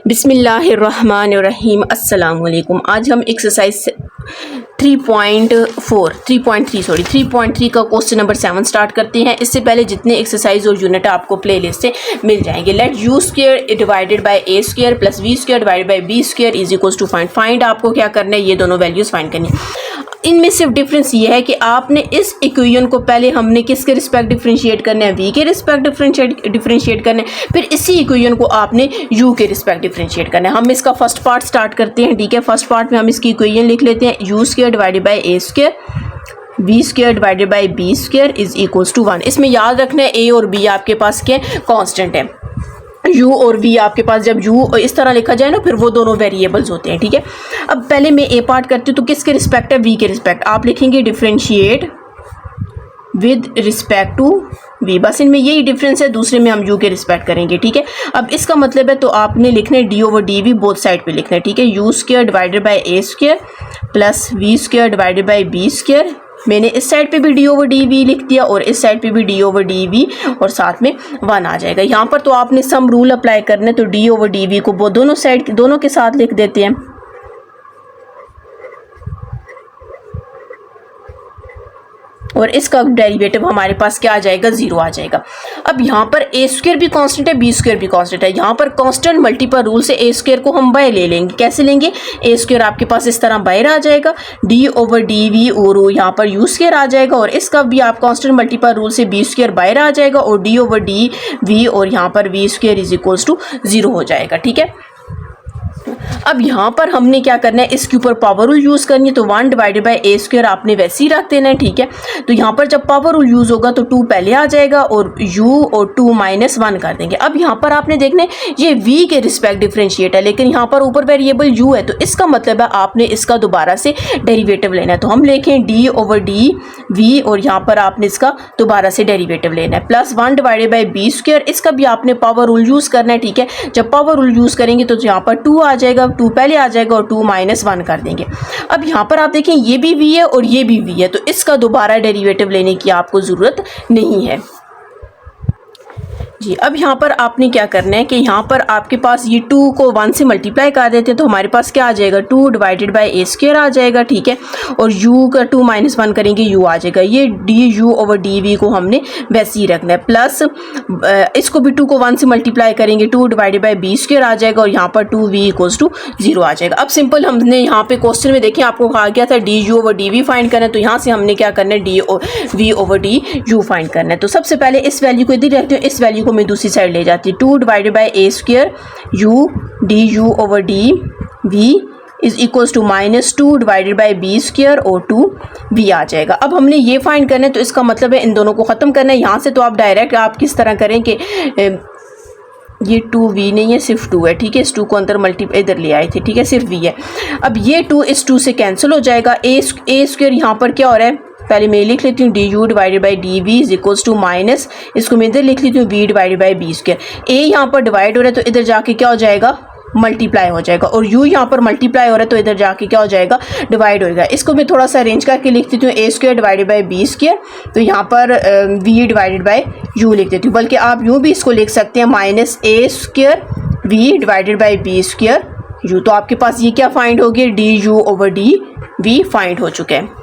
बिस्मिल्लाहिर्रहमानिर्रहीम। अस्सलाम वालेकुम। आज हम एक्सरसाइज 3.3 का क्वेश्चन नंबर 7 स्टार्ट करते हैं। इससे पहले जितने एक्सरसाइज और यूनिट आपको प्लेलिस्ट से मिल जाएंगे। Let u square divided by a square plus v square divided by b square is equal to find आपको क्या करना है, ये दोनों वैल्यूज फाइंड करनी है। इनमें सिर्फ डिफरेंस ये है कि आपने इस इक्वेशन को पहले हमने किसके रिस्पेक्ट डिफरेंशिएट करना है, v के रिस्पेक्ट डिफरेंशिएट करना है, फिर इसी इक्वेशन को आपने u के रिस्पेक्ट डिफरेंशिएट करना है। हम इसका फर्स्ट पार्ट स्टार्ट करते हैं, ठीक है। फर्स्ट पार्ट में हम इसकी इक्वेशन लिख लेते हैं, u square divided by a square v square divided by b square is equals to 1। इसमें याद रखना है a और b आपके पास क्या कांस्टेंट है। u और v आपके पास जब u इस तरह लिखा जाए ना, फिर वो दोनों वेरिएबल्स होते हैं, ठीक है। अब पहले मैं a पार्ट करती हूँ, तो किसके रिस्पेक्ट है, v के रिस्पेक्ट। आप लिखेंगे differentiate with respect to v, बस इनमें यही डिफरेंस है। दूसरे में हम u के रिस्पेक्ट करेंगे, ठीक है। अब इसका मतलब है तो आपने लिखना है d over d v, both side पे लिखना है, ठीक है। u square divided by a square plus v square divided by b square. मैंने इस साइड पे भी d ओवर डी वी लिख दिया और इस साइड पे भी d ओवर डी वी, और साथ में 1 आ जाएगा। यहाँ पर तो आपने सम रूल अप्लाई करना है, तो d ओवर डी वी को वो दोनों साइड दोनों के साथ लिख देते हैं। और इसका डेरिवेटिव हमारे पास क्या आ जाएगा, 0 आ जाएगा। अब यहाँ पर a स्क्वायर भी कांस्टेंट है, b स्क्वायर भी कांस्टेंट है। यहाँ पर कांस्टेंट मल्टीपल रूल से a स्क्वायर को हम बाय ले लेंगे। कैसे लेंगे, a स्क्वायर आपके पास इस तरह बाहर आ जाएगा, d ओवर डी वी और यहाँ पर u स्क्वायर आ जाएगा, और इसका भी आप कांस्टेंट मल्टीपल रूल से b स्क्वायर बाहर आ जाएगा, और d ओवर डी वी और यहाँ पर v square is equals to 0 हो जाएगा, ठीक है। अब यहाँ पर हमने क्या करना है, इसके ऊपर पावर रूल यूज़ करनी है, तो 1 डिवाइडेड बाय a स्क्वायर आपने वैसे ही रख देना है, ठीक है। तो यहाँ पर जब पावर रूल यूज़ होगा तो 2 पहले आ जाएगा और u और 2 माइनस 1 कर देंगे। अब यहाँ पर आपने देखना है ये v के रिस्पेक्ट डिफरेंशिएट है, लेकिन यहाँ पर ऊपर वेरिएबल u है, तो इसका मतलब है आपने इसका दोबारा से डेरिवेटिव लेना है। तो हम लिखें d ओवर डी वी और यहाँ पर आपने इसका दोबारा से डेरिवेटिव लेना है, plus 1 divided by b square. इसका भी आपने पावर रूल यूज़ करना है, ठीक है। जब पावर रूल यूज़ करेंगे तो यहाँ पर 2 आ जाएगा, 2 पहले आ जाएगा और 2 माइनस 1 कर देंगे। अब यहाँ पर आप देखें ये भी v है और ये भी v है, तो इसका दोबारा डेरिवेटिव लेने की आपको ज़रूरत नहीं है जी। अब यहाँ पर आपने क्या करना है कि यहाँ पर आपके पास ये 2 को 1 से मल्टीप्लाई कर देते हैं, तो हमारे पास क्या आ जाएगा, 2 डिवाइडेड बाय a स्क्वायर आ जाएगा, ठीक है। और u का 2 माइनस 1 करेंगे, u आ जाएगा। ये du ओवर डी वी को हमने वैसे ही रखना है, प्लस इसको भी 2 को 1 से मल्टीप्लाई करेंगे, 2 डिवाइडेड बाय b स्क्वायर आ जाएगा, और यहाँ पर 2v इक्वल्स टू 0 आ जाएगा। अब सिंपल हमने यहाँ पे क्वेश्चन में देखें आपको कहा गया था du over d v find करना है, तो यहाँ से हमने क्या करना है, v over d you find करना है। तो सबसे पहले इस वैल्यू को इधर रखते हैं, इस वैल्यू को मैं दूसरी साइड ले जाती हूँ। 2 divided by a square u d u over d v is equals to minus 2 divided by b square और 2v आ जाएगा। अब हमने ये फाइंड करना है, तो इसका मतलब है इन दोनों को ख़त्म करना है। यहाँ से तो आप डायरेक्ट आप किस तरह करें कि ये 2v नहीं है, सिर्फ 2 है, ठीक है। इस 2 को अंदर इधर ले आए थे, ठीक है, सिर्फ v है। अब ये 2 इस 2 से कैंसिल हो जाएगा। a स्क्वायर यहाँ पर क्या हो रहा है, पहले मैं लिख लेती हूँ d u divided by d v is equals to minus, इसको मैं इधर लिख लेती हूँ v divided by b square. a यहाँ पर डिवाइड हो रहा है तो इधर जाके क्या हो जाएगा, मल्टीप्लाई हो जाएगा, और u यहाँ पर मल्टीप्लाई हो रहा है तो इधर जाके क्या हो जाएगा, डिवाइड होएगा। इसको मैं थोड़ा सा अरेंज करके लिख देती हूँ a square divided by b square, तो यहाँ पर v डिवाइडेड बाई u लिख देती हूँ। बल्कि आप यूँ भी इसको लिख सकते हैं, minus a square v divided by b square u। तो आपके पास ये क्या फाइंड हो गया, d u over d v find हो चुका है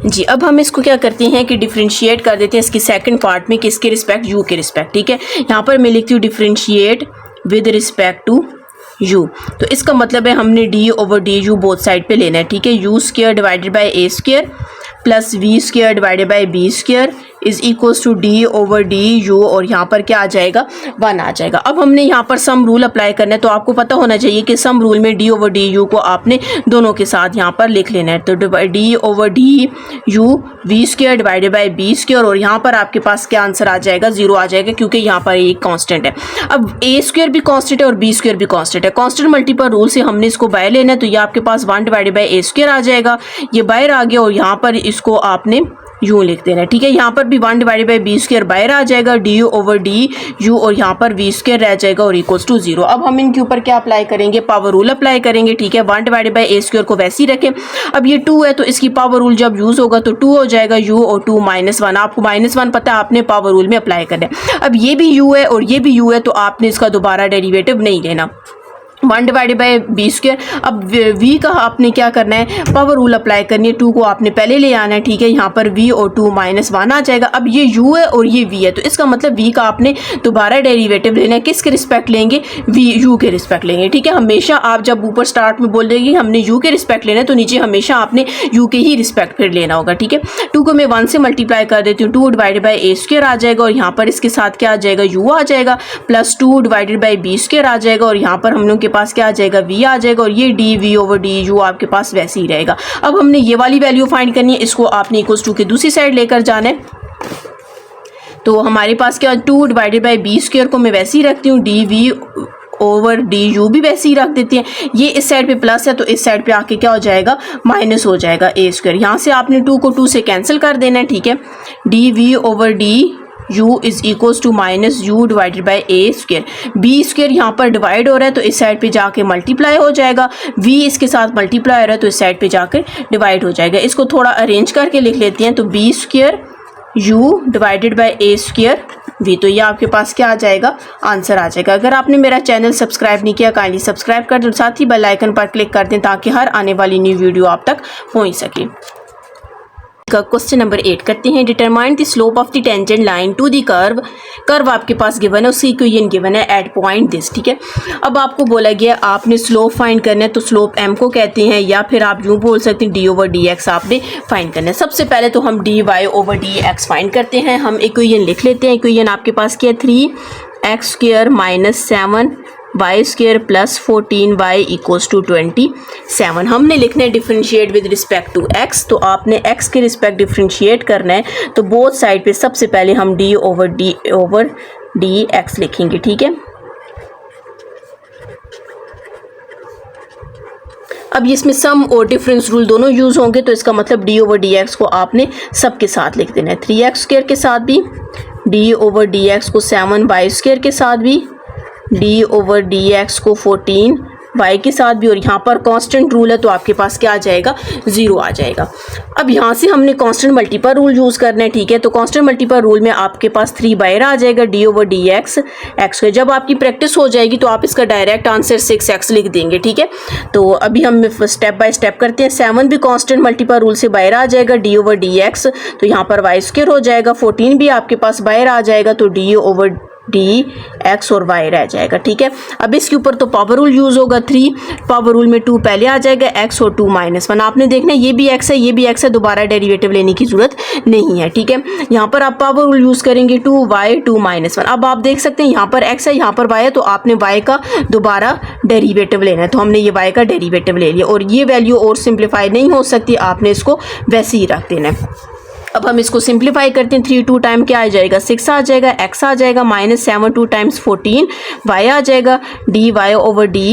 जी। अब हम इसको क्या करते हैं कि डिफरेंशिएट कर देते हैं इसकी सेकंड पार्ट में, किसके रिस्पेक्ट, u के रिस्पेक्ट, ठीक है। यहाँ पर मैं लिखती हूँ differentiate with respect to u, तो इसका मतलब है हमने d over d u both side पे लेना है, ठीक है। u square divided by a square plus v square divided by b square is equals to d over d u, और यहाँ पर क्या आ जाएगा, 1 आ जाएगा। अब हमने यहाँ पर सम रूल अप्लाई करना है, तो आपको पता होना चाहिए कि सम रूल में d ओवर डी यू को आपने दोनों के साथ यहाँ पर लिख लेना है। तो d over d you v square divided by b square, और यहाँ पर आपके पास क्या आंसर आ जाएगा, 0 आ जाएगा, क्योंकि यहाँ पर एक कांस्टेंट है। अब a स्क्वायर भी कांस्टेंट है और b स्क्वायर भी कांस्टेंट है। कांस्टेंट मल्टीपल रूल से हमने इसको बाहर लेना है, तो ये आपके पास 1 डिवाइडेड बाय a स्क्वायर आ जाएगा, ये बाहर आ गया, और यहाँ पर इसको आपने यू लिख देना है, ठीक है। यहाँ पर भी 1 डिवाइडेड बाई बी स्क्वायर बाहर आ जाएगा, D u over d u, और यहाँ पर वी स्क्वायर रह जाएगा और इक्वल्स टू 0। अब हम इनके ऊपर क्या अप्लाई करेंगे, पावर रूल अप्लाई करेंगे, ठीक है। 1 डिवाइडेड बाई ए स्क्वायर को वैसे ही रखें। अब ये 2 है तो इसकी पावर रूल जब यूज होगा तो 2 हो जाएगा यू और 2 -1। आपको -1 पता है, आपने पावर रूल में अप्लाई करना है। अब ये भी यू है और ये भी यू है तो आपने इसका दोबारा डेरिवेटिव नहीं लेना। 1 डिवाइडेड बाई बी स्क्वायर। अब v का आपने क्या करना है, पावर रूल अप्लाई करनी है। 2 को आपने पहले ले आना है, ठीक है। यहाँ पर v और 2 -1 आ जाएगा। अब ये u है और ये v है तो इसका मतलब v का आपने दोबारा डेरिवेटिव लेना है। किसके रिस्पेक्ट लेंगे, u के रिस्पेक्ट लेंगे, ठीक है। हमेशा आप जब ऊपर स्टार्ट में बोल देंगे हमने u के रिस्पेक्ट लेना है तो नीचे हमेशा आपने u के ही रिस्पेक्ट फिर लेना होगा, ठीक है। 2 को मैं 1 से मल्टीप्लाई कर देती हूँ, 2 डिवाइडेड बाई ए स्क्वायर आ जाएगा और यहाँ पर इसके साथ क्या आ जाएगा, u आ जाएगा, plus 2 divided by b square आ जाएगा और यहाँ पर हम लोग के पास क्या आ जाएगा, v आ जाएगा, और ये d v over d u आपके पास वैसे ही रहेगा। अब हमने ये वाली वैल्यू फाइंड करनी है, इसको आपने इक्वल्स टू के दूसरी साइड लेकर जाना है। तो हमारे पास क्या, 2 डिवाइडेड बाई बी स्क्वायर को मैं वैसे ही रखती हूँ, d v over d u भी वैसे ही रख देती हैं। ये इस साइड पे प्लस है तो इस साइड पे आके क्या हो जाएगा, माइनस हो जाएगा ए स्क्वायर। यहाँ से आपने 2 को 2 से कैंसिल कर देना है, ठीक है। D v over d u is equals to minus u divided by a square. B square यहाँ पर डिवाइड हो रहा है तो इस साइड पे जाके मल्टीप्लाई हो जाएगा, v इसके साथ मल्टीप्लाई हो रहा है तो इस साइड पे जाकर डिवाइड हो जाएगा। इसको थोड़ा अरेंज करके लिख लेते हैं, तो b square u divided by a square v, तो ये आपके पास क्या आ जाएगा, आंसर आ जाएगा। अगर आपने मेरा चैनल सब्सक्राइब नहीं किया काइंडली सब्सक्राइब कर दें, साथ ही बेल आइकन पर क्लिक कर दें ताकि हर आने वाली न्यू वीडियो आप तक पहुँच सके। क्वेश्चन नंबर 8 करते हैं, determine the slope of the tangent line to the curve. Curve आपके पास गिवन है, उसकी इक्वेशन गिवन है एट पॉइंट दिस, ठीक है। अब आपको बोला गया आपने स्लोप फाइंड करना है, तो स्लोप m को कहते हैं, या फिर आप यूँ बोल सकते हैं डी ओवर डी एक्स आपने फाइंड करना है। सबसे पहले तो हम d y over d x find करते हैं। हम इक्वेशन लिख लेते हैं। इक्वेशन आपके पास क्या है, 3x square minus 7 y square plus 14 y equals to 27। हमने लिखना है differentiate with respect to x, तो आपने x के रिस्पेक्ट डिफ्रेंशिएट करना है। तो बोथ साइड पे सबसे पहले हम d ओवर डी एक्स लिखेंगे, ठीक है। अब इसमें सम और डिफरेंस रूल दोनों यूज़ होंगे तो इसका मतलब d ओवर डी एक्स को आपने सब के साथ लिख देना है। 3x स्क्वायर के साथ भी, d ओवर डी एक्स को 7 वाई स्क्वायर के साथ भी, डी ओवर डी एक्स को 14 y के साथ भी, और यहाँ पर कांस्टेंट रूल है तो आपके पास क्या आ जाएगा, 0 आ जाएगा। अब यहाँ से हमने कांस्टेंट मल्टीपल रूल यूज़ करना है, ठीक है। तो कांस्टेंट मल्टीपल रूल में आपके पास 3 बाहर आ जाएगा, D over d x x. जब आपकी प्रैक्टिस हो जाएगी तो आप इसका डायरेक्ट आंसर 6x लिख देंगे, ठीक है। तो अभी हम स्टेप बाय स्टेप करते हैं। 7 भी कांस्टेंट मल्टीपल रूल से बाहर आ जाएगा, डी ओवर डी एक्स, तो यहाँ पर वाई स्क्वायर हो जाएगा। 14 भी आपके पास बाहर आ जाएगा तो डी ओवर डी एक्स और वाई रह जाएगा, ठीक है। अब इसके ऊपर तो पावर रूल यूज़ होगा। 3 पावर रूल में 2 पहले आ जाएगा, x और 2 -1। आपने देखना ये भी x है, ये भी x है, दोबारा डेरिवेटिव लेने की जरूरत नहीं है, ठीक है। यहाँ पर आप पावर रूल यूज़ करेंगे 2y 2 -1। अब आप देख सकते हैं यहाँ पर x है, यहाँ पर y है, तो आपने y का दोबारा डेरिवेटिव लेना है। तो हमने ये y का डेरिवेटिव ले लिया और ये वैल्यू और सिंप्लीफाई नहीं हो सकती, आपने इसको वैसे ही रख देना है। अब हम इसको सिंप्लीफाई करते हैं। 3 2 टाइम क्या आ जाएगा, 6 आ जाएगा, x आ जाएगा, -7 2 टाइम्स 14 y आ जाएगा, d y over d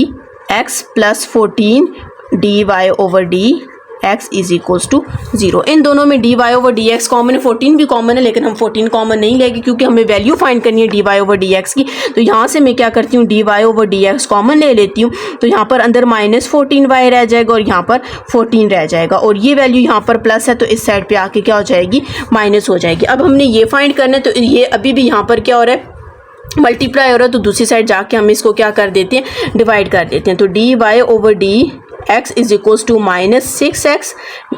x plus 14 d y over d x is equals to 0। इन दोनों में d y over d x common है, 14 भी कॉमन है, लेकिन हम 14 कॉमन नहीं लेंगे क्योंकि हमें वैल्यू फाइंड करनी है d y over d x की। तो यहाँ से मैं क्या करती हूँ, d y over d x common ले लेती हूँ। तो यहाँ पर अंदर -14y रह जाएगा और यहाँ पर 14 रह जाएगा, और ये वैल्यू यहाँ पर प्लस है तो इस साइड पे आके क्या हो जाएगी, माइनस हो जाएगी। अब हमने ये फाइंड करना है, तो ये अभी भी यहाँ पर क्या हो रहा है, मल्टीप्लाई हो रहा है, तो दूसरी साइड जाके हम इसको क्या कर देते हैं, डिवाइड कर देते हैं। तो d y over d x is equals to -6x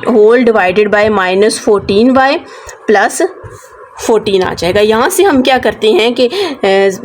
whole divided by -14y plus 14 आ जाएगा। यहाँ से हम क्या करते हैं कि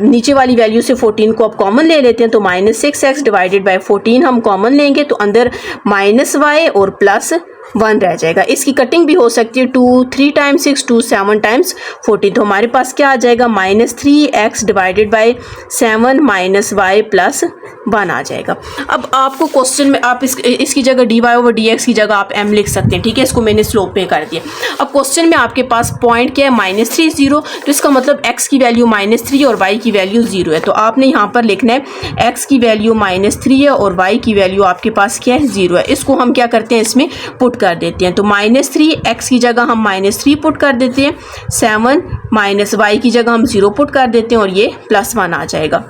नीचे वाली वैल्यू से 14 को अब कॉमन ले लेते हैं, तो -6x डिवाइडेड बाय 14 हम कॉमन लेंगे तो अंदर -y और प्लस 1 रह जाएगा। इसकी कटिंग भी हो सकती है, 2 3 टाइम्स 6 2 7 टाइम्स 14। तो हमारे पास क्या आ जाएगा, -3x divided by 7 -y plus 1 आ जाएगा। अब आपको क्वेश्चन में आप इसकी जगह d y over d x की जगह आप m लिख सकते हैं, ठीक है। इसको मैंने स्लोप में कर दिया। अब क्वेश्चन में आपके पास पॉइंट क्या है, -3 0, तो इसका मतलब x की वैल्यू -3 और y की वैल्यू 0 है। तो आपने यहाँ पर लिखना है x की वैल्यू -3 है और y की वैल्यू आपके पास क्या है, 0 है। इसको हम क्या करते हैं, इसमें पुट पुट कर देते हैं। तो -3 x की जगह हम -3 पुट कर देते हैं, 7 माइनस y की जगह हम 0 पुट कर देते हैं और ये +1 आ जाएगा।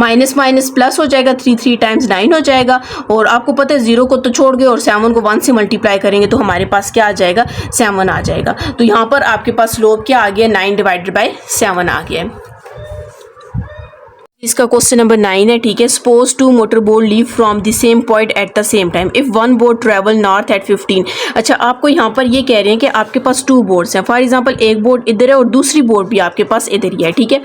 माइनस माइनस प्लस हो जाएगा, 3 टाइम्स 9 हो जाएगा। और आपको पता है 0 को तो छोड़ गए और 7 को 1 से मल्टीप्लाई करेंगे तो हमारे पास क्या आ जाएगा, 7 आ जाएगा। तो यहाँ पर आपके पास स्लोप क्या आ गया, 9 डिवाइडेड बाय 7 आ गया है। इसका क्वेश्चन नंबर 9 है, ठीक है। Suppose 2 motor boat leave from the same point at the same time if one boat travel north at 15। अच्छा, आपको यहाँ पर ये कह रहे हैं कि आपके पास 2 बोट्स हैं। फॉर एग्जांपल एक बोट इधर है और दूसरी बोट भी आपके पास इधर ही है, ठीक है।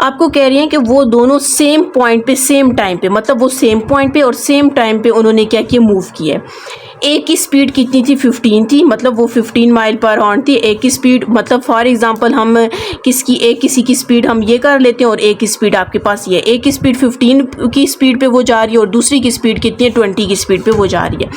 आपको कह रहे हैं कि वो दोनों सेम पॉइंट पे सेम टाइम पे, मतलब वो सेम पॉइंट पे और सेम टाइम पे उन्होंने क्या किया, मूव किया है। एक की स्पीड कितनी थी, 15 थी, मतलब वो 15 माइल पर आवर थी। एक की स्पीड मतलब फॉर एग्जांपल हम किसी की स्पीड हम ये कर लेते हैं और एक की स्पीड आपके पास ये, एक की स्पीड 15 की स्पीड पे वो जा रही है और दूसरी की स्पीड कितनी है, 20 की स्पीड पे वो जा रही है।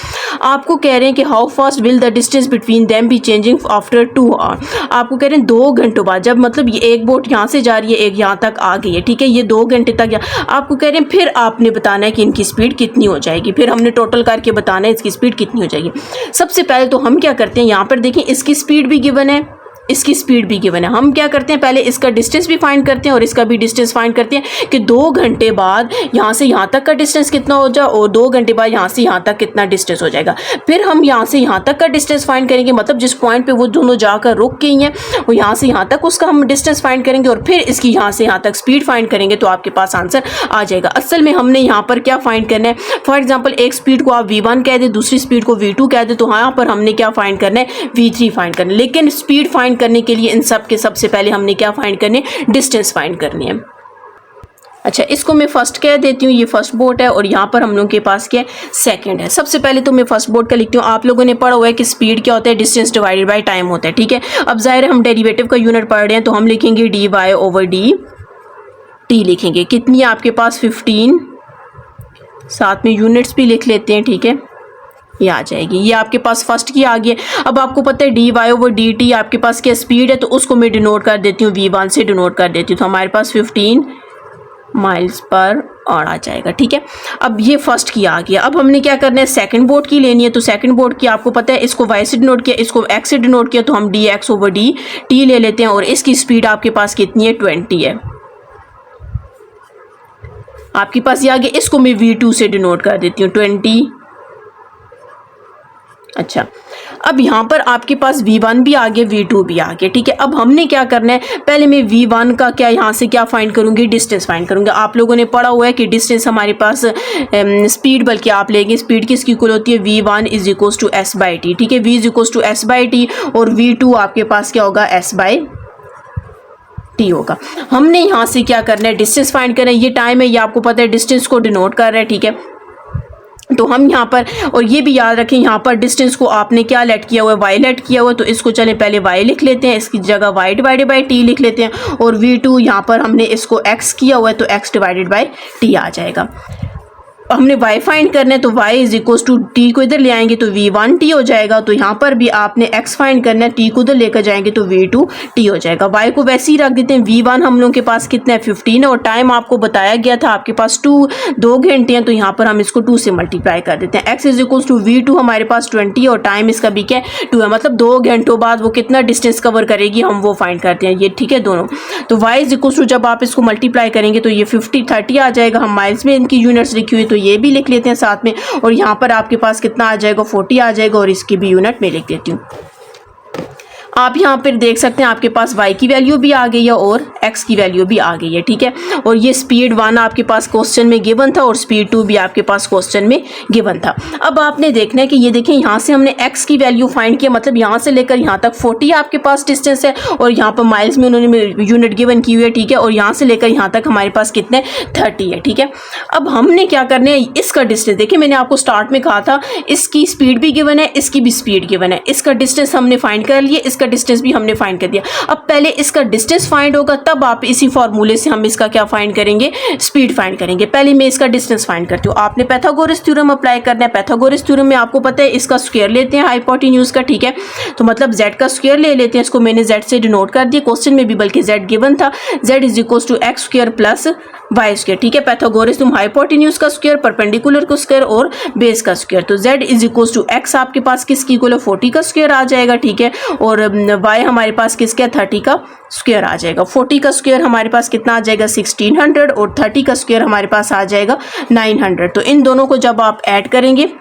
आपको कह रहे हैं कि how fast will the distance between them be changing after 2 hour. आपको कह रहे हैं 2 घंटों बाद, जब मतलब ये एक बोट यहाँ से जा रही है, एक यहाँ तक आ गई है, ठीक है, ये 2 घंटे तक। आपको कह रहे हैं फिर आपने बताना है कि इनकी स्पीड कितनी हो जाएगी, फिर हमने टोटल करके बताना है इसकी स्पीड कितनी हो जाएगी। सबसे पहले तो हम क्या करते हैं, यहाँ पर देखें इसकी स्पीड भी गिवन है, इसकी स्पीड भी गिवन है। हम क्या करते हैं, पहले इसका डिस्टेंस भी फाइंड करते हैं और इसका भी डिस्टेंस फाइंड करते हैं कि 2 घंटे बाद यहाँ से यहाँ तक का डिस्टेंस कितना हो जाए और 2 घंटे बाद यहाँ से यहाँ तक कितना डिस्टेंस हो जाएगा। फिर हम यहाँ से यहाँ तक का डिस्टेंस फाइंड करेंगे, मतलब जिस पॉइंट पे वो दोनों जाकर रुक गई हैं वो यहाँ से यहाँ तक उसका हम डिस्टेंस फाइंड करेंगे और फिर इसकी यहाँ से यहाँ तक स्पीड फाइंड करेंगे तो आपके पास आंसर आ जाएगा। असल में हमने यहाँ पर क्या फाइंड करना है, फॉर एग्जाम्पल एक स्पीड को आप V1 कह दें, दूसरी स्पीड को V2 कह दें, तो यहाँ पर हमने क्या फाइंड करना है, V3 फाइंड करना है। लेकिन स्पीड फाइंड करने के लिए इन के सबसे पहले हमने क्या फाइंड करने, डिस्टेंस फाइंड करनी है। अच्छा, इसको मैं फर्स्ट कह देती हूँ, ये फर्स्ट बोट है और यहाँ पर हम लोगों के पास क्या है, सेकंड है। सबसे पहले तो मैं फर्स्ट बोट का लिखती हूँ। आप लोगों ने पढ़ा हुआ है कि स्पीड क्या होता है, डिस्टेंस डिवाइडेड बाय टाइम होता है, ठीक है। अब जाहिर है हम डेरिवेटिव का यूनिट पढ़ रहे हैं तो हम लिखेंगे dy/dt लिखेंगे। कितनी है आपके पास, 15, साथ में यूनिट्स भी लिख लेते हैं, ठीक है, ये आ जाएगी। ये आपके पास फर्स्ट की आ गई है। अब आपको पता है dy/dt आपके पास क्या स्पीड है, तो उसको मैं डिनोट कर देती हूँ, v1 से डिनोट कर देती हूँ, तो हमारे पास 15 माइल्स पर आवर आ जाएगा, ठीक है। अब ये फर्स्ट की आ गया। अब हमने क्या करना है, सेकंड बोट की लेनी है। तो सेकंड बोट की आपको पता है, इसको y से डिनोट किया, इसको x से डिनोट किया, तो हम dx/dt ले लेते हैं और इसकी स्पीड आपके पास कितनी है, 20 है। आपके पास ये आ गया, इसको मैं v2 से डिनोट कर देती हूँ, 20। अच्छा, अब यहाँ पर आपके पास V1 भी आ गया, V2 भी आ गया, ठीक है। अब हमने क्या करना है, पहले मैं V1 का क्या यहाँ से क्या फाइंड करूँगी, डिस्टेंस फाइंड करूँगी। आप लोगों ने पढ़ा हुआ है कि डिस्टेंस हमारे पास स्पीड, बल्कि आप लेंगे स्पीड किसकी इक्वल होती है, V1 = s/t, ठीक है। V = s/t और V2 आपके पास क्या होगा, s/t होगा। हमने यहाँ से क्या करना है, डिस्टेंस फाइंड करना है। ये टाइम है, ये आपको पता है डिस्टेंस को डिनोट कर रहा है, ठीक है। तो हम यहाँ पर, और ये भी याद रखें, यहाँ पर डिस्टेंस को आपने क्या लेट किया हुआ है, y लेट किया हुआ है, तो इसको चले पहले y लिख लेते हैं, इसकी जगह y/t लिख लेते हैं। और V2 यहाँ पर हमने इसको x किया हुआ है तो x/t आ जाएगा। हमने y फाइंड करना है तो y t को इधर ले आएंगे तो v1t हो जाएगा। तो यहाँ पर भी आपने x फाइंड करना है, t को इधर लेकर जाएंगे तो v2t हो जाएगा। y को वैसे ही रख देते हैं। v1 हम लोगों के पास कितना है, 15 है और टाइम आपको बताया गया था आपके पास 2 घंटे हैं, तो यहाँ पर हम इसको 2 से मल्टीप्लाई कर देते हैं। x v2 हमारे पास 20 और टाइम इसका भी क्या है, 2 है, मतलब 2 घंटों बाद वो कितना डिस्टेंस कवर करेगी हम वो फाइंड करते हैं, ये ठीक है दोनों। तो y जब आप इसको मल्टीप्लाई करेंगे तो ये 30 आ जाएगा। हम माइल्स में इनकी यूनिट्स लिखी हुई तो ये भी लिख लेते हैं साथ में, और यहाँ पर आपके पास कितना आ जाएगा, 40 आ जाएगा और इसकी भी यूनिट में लिख देती हूँ। आप यहाँ पर देख सकते हैं आपके पास y की वैल्यू भी आ गई है और x की वैल्यू भी आ गई है, ठीक है। और ये स्पीड 1 आपके पास क्वेश्चन में गिवन था और स्पीड 2 भी आपके पास क्वेश्चन में गिवन था। अब आपने देखना है कि ये देखें, यहाँ से हमने x की वैल्यू फाइंड किया, मतलब यहाँ से लेकर यहाँ तक 40 आपके पास डिस्टेंस है और यहाँ पर माइल्स में उन्होंने यूनिट गिवन की हुई है, ठीक है। और यहाँ से लेकर यहाँ तक हमारे पास कितने, 30 है, ठीक है। अब हमने क्या करना है, इसका डिस्टेंस देखिए, मैंने आपको स्टार्ट में कहा था इसकी स्पीड भी गिवन है, इसकी भी स्पीड गिवन है। इसका डिस्टेंस हमने फाइंड कर लिया, इसका इसका डिस्टेंस भी हमने फाइंड कर दिया। अब पहले इसका डिस्टेंस फाइंड होगा, तब आप इसी फॉर्मूले से हम इसका क्या फाइंड करेंगे, स्पीड फाइंड करेंगे। पहले मैं इसका डिस्टेंस फाइंड करती हूँ। आपने पाइथागोरस थ्योरम अप्लाई करना है। पाइथागोरस थ्योरम में आपको पता है इसका स्क्वायर लेते हैं हाइपोटेन्यूज का, ठीक है। तो मतलब z का स्क्वायर ले लेते हैं, इसको मैंने z से डिनोट कर दिया, क्वेश्चन में भी बल्कि z गिवन था, z is equal to x square plus y square, ठीक है। पाइथागोरस तुम हाइपोटेन्यूज का स्क्वायर, परपेंडिकुलर का स्क्वायर और बेस का स्क्वायर, तो z is equal to x आपके पास किसकी इक्वल है, 40 का स्क्वायर आ जाएगा, ठीक है। और y हमारे पास किसका, 30 का स्क्वायर आ जाएगा। 40 का स्क्वायर हमारे पास कितना आ जाएगा, 1600, और 30 का स्क्वायर हमारे पास आ जाएगा 900। तो इन दोनों को जब आप ऐड करेंगे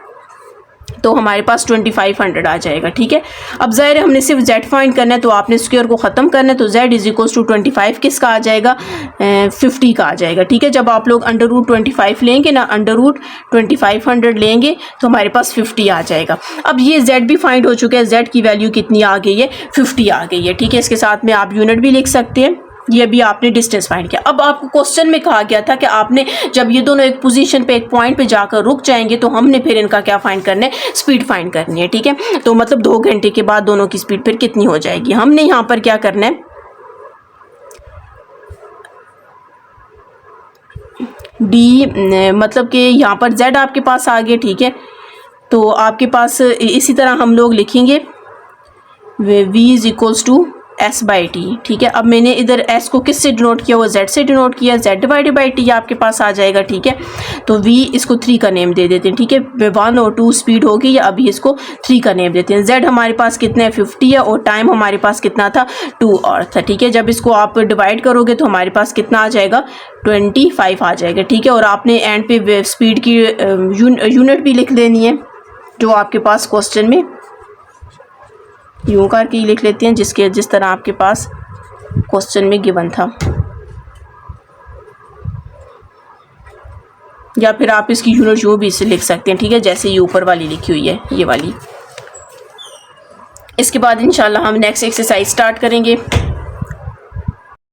तो हमारे पास 2500 आ जाएगा, ठीक है। अब ज़ाहिर है हमने सिर्फ z फाइंड करना है, तो आपने स्क्वायर को ख़त्म करना है, तो z इज इक्वल टू 25 किसका आ जाएगा, 50 का आ जाएगा, ठीक है। जब आप लोग अंडर रूट 25 लेंगे ना, अंडर रूट 2500 लेंगे तो हमारे पास 50 आ जाएगा। अब ये z भी फाइंड हो चुका है, z की वैल्यू कितनी आ गई है, 50 आ गई है, ठीक है। इसके साथ में आप यूनिट भी लिख सकते हैं। ये भी आपने डिस्टेंस फाइंड किया। अब आपको क्वेश्चन में कहा गया था कि आपने जब ये दोनों एक पोजीशन पे, एक पॉइंट पे जाकर रुक जाएंगे तो हमने फिर इनका क्या फाइंड करना है, स्पीड फाइंड करनी है, ठीक है। तो मतलब 2 घंटे के बाद दोनों की स्पीड फिर कितनी हो जाएगी। हमने यहाँ पर क्या करना है, डी मतलब कि यहाँ पर z आपके पास आ गया, ठीक है। तो आपके पास इसी तरह हम लोग लिखेंगे v is equals to s by t, ठीक है। अब मैंने इधर s को किस से डिनोट किया, वो z से डिनोट किया, z डिवाइडेड बाई टी आपके पास आ जाएगा, ठीक है। तो v इसको 3 का नेम दे देते हैं, ठीक है। 1 और 2 स्पीड होगी, या अभी इसको 3 का नेम देते हैं। z हमारे पास कितना है, 50 है, और टाइम हमारे पास कितना था, 2 और था, ठीक है। जब इसको आप डिवाइड करोगे तो हमारे पास कितना आ जाएगा, 25 आ जाएगा, ठीक है। और आपने एंड पे स्पीड की यूनिट भी लिख लेनी है, जो आपके पास क्वेश्चन में यूं करके लिख लेते हैं, जिस तरह आपके पास क्वेश्चन में गिवन था, या फिर आप इसकी यूनिट जो भी इससे लिख सकते हैं, ठीक है, जैसे ये ऊपर वाली लिखी हुई है, ये वाली। इसके बाद इंशाल्लाह हम नेक्स्ट एक्सरसाइज स्टार्ट करेंगे।